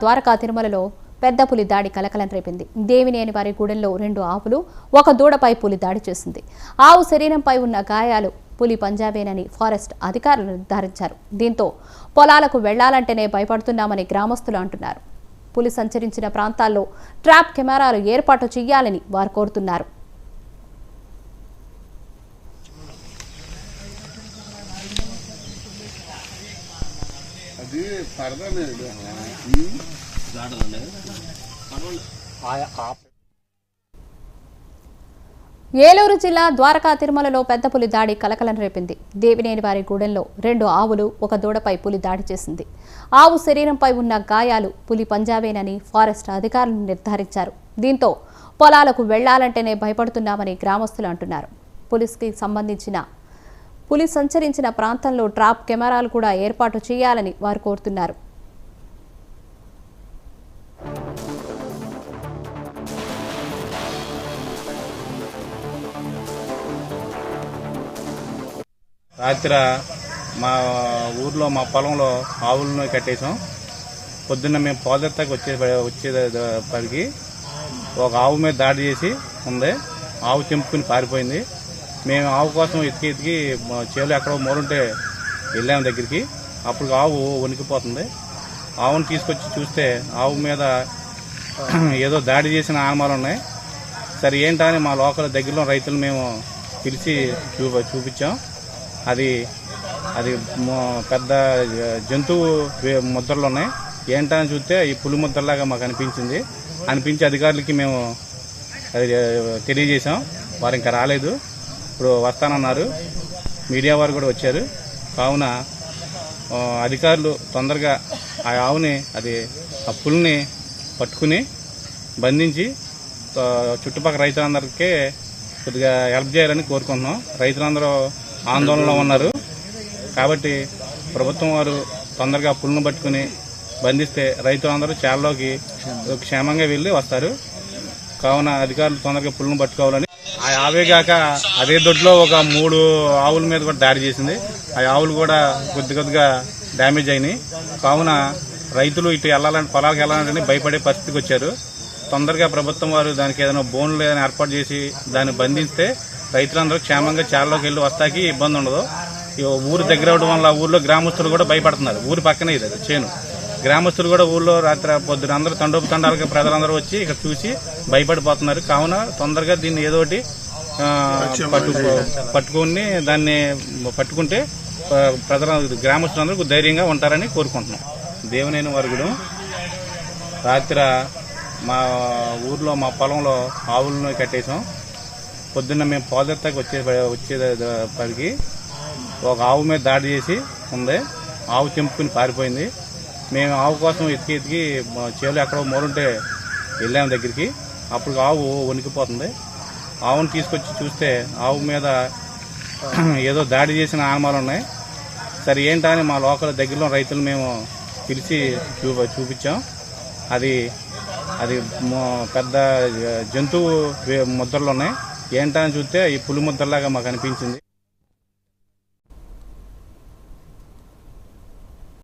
ద్వారకా తిరుమలలో పెద్ద పులి దాడి కలకలం రేపింది. దేవినేని వారి గూడెంలో 2 ఆవులు, ఒక దూడపై పులి దాడి చేసింది. ఆవు శరీరంపై ఉన్న గాయాలు పులి పంజాబేనని ఫారెస్ట్ అధికారులు నిర్ధారించారు. దీంతో పొలాలకు వెళ్లాలంటేనే భయపడుతున్నామని గ్రామస్తులు అంటున్నారు. పులి సంచరించిన ప్రాంతాల్లో ట్రాప్ కెమెరాలు ఏర్పాటు చేయాలని వారు కోరుతున్నారు. ఏలూరు జిల్లా ద్వారకా తిరుమలలో పెద్ద పులి దాడి కలకలం రేపింది. దేవినేని వారి గూడెంలో 2 ఆవులు, ఒక దూడపై పులి దాడి చేసింది. ఆవు శరీరంపై ఉన్న గాయాలు పులి పంజాబేనని ఫారెస్ట్ అధికారులు నిర్ధారించారు. దీంతో పొలాలకు వెళ్లాలంటేనే భయపడుతున్నామని గ్రామస్తులు అంటున్నారు. పులి సంచరించిన ప్రాంతంలో ట్రాప్ కెమెరాలు కూడా ఏర్పాటు చేయాలని వారు కోరుతున్నారు. రాత్రి మా ఊర్లో మా పొలంలో ఆవులను కట్టేసాం. పొద్దున్న మేము పోదెత్తకి వచ్చేపటికి ఒక ఆవు మీద దాడి చేసి ఉంది. ఆవు తెంపుకుని పారిపోయింది. మేము ఆవు కోసం ఎతికి చేలు ఎక్కడో మూలుంటే వెళ్ళాము దగ్గరికి. అప్పుడు ఆవు వణికిపోతుంది. ఆవును తీసుకొచ్చి చూస్తే ఆవు మీద ఏదో దాడి చేసిన ఆనమాలు ఉన్నాయి. సరే ఏంటని మా లోకల్ దగ్గరలో రైతులు మేము పిలిచి చూపించాం. అది పెద్ద జంతువు ముద్రలు ఉన్నాయి. ఏంటని చూస్తే ఈ పులి ముద్రలాగా మాకు అనిపించి అధికారులకి మేము అది తెలియజేశాం. వారు ఇంకా రాలేదు. ఇప్పుడు వస్తానన్నారు. మీడియా వారు కూడా వచ్చారు. కావున అధికారులు తొందరగా ఆ ఆవుని ఆ పులిని పట్టుకుని బంధించి చుట్టుపక్కల రైతులందరికీ కొద్దిగా హెల్ప్ చేయాలని కోరుకుంటున్నాం. రైతులందరూ ఆందోళనలో ఉన్నారు. కాబట్టి ప్రభుత్వం వారు తొందరగా పులిని పట్టుకుని బంధిస్తే రైతులందరూ చేలలోకి క్షేమంగా వెళ్ళి వస్తారు. కావున అధికారులు తొందరగా పులిని పట్టుకోవాలని. ఆ ఆవేగాక అదే దొడ్లో ఒక 3 ఆవుల మీద కూడా దాడి చేసింది. ఆ ఆవులు కూడా కొద్దిగా డ్యామేజ్ అయినాయి. కావున రైతులు ఇటు వెళ్ళాలంటే పొలాలకు వెళ్ళాలంటే భయపడే పరిస్థితికి వచ్చారు. తొందరగా ప్రభుత్వం వారు దానికి ఏదైనా బోన్లు ఏదైనా ఏర్పాటు చేసి దాన్ని బంధిస్తే రైతులందరూ క్షేమంగా చేలలోకి వెళ్ళి వస్తాకి ఇబ్బంది ఉండదు. ఊరు దగ్గర అవడం వల్ల ఊర్లో గ్రామస్తులు కూడా భయపడుతున్నారు. ఊరు పక్కనే ఇది చేను. గ్రామస్తులు కూడా ఊళ్ళో రాత్రి పొద్దున అందరూ తండోపతండాలుగా ప్రజలందరూ వచ్చి ఇక్కడ చూసి భయపడిపోతున్నారు. కావున తొందరగా దీన్ని ఏదో ఒకటి పట్టుకుని దాన్ని పట్టుకుంటే గ్రామస్తులందరూ ధైర్యంగా ఉంటారని కోరుకుంటున్నాం. దేవినేని వారి గూడెం రాత్రి మా ఊర్లో మా పొలంలో ఆవులను కట్టేసాం. పొద్దున్న మేము పోదెత్తకి వచ్చేపటికి ఒక ఆవు మీద దాడి చేసి ఉంది. ఆవు తెంపుకుని పారిపోయింది. మేము ఆవు కోసం ఎతికి చేలు ఎక్కడో మూలుంటే వెళ్ళాము దగ్గరికి. అప్పుడు ఆవు వణికిపోతుంది. ఆవును తీసుకొచ్చి చూస్తే ఆవు మీద ఏదో దాడి చేసిన ఆనమాలు ఉన్నాయి. సరే ఏంటని మా లోకల్ దగ్గరలో రైతులు మేము పిలిచి చూపించాం. అది పెద్ద జంతువు ముద్రలు ఉన్నాయి. ఏంటని చూస్తే ఈ పులి ముద్రలాగా మాకు అనిపించింది.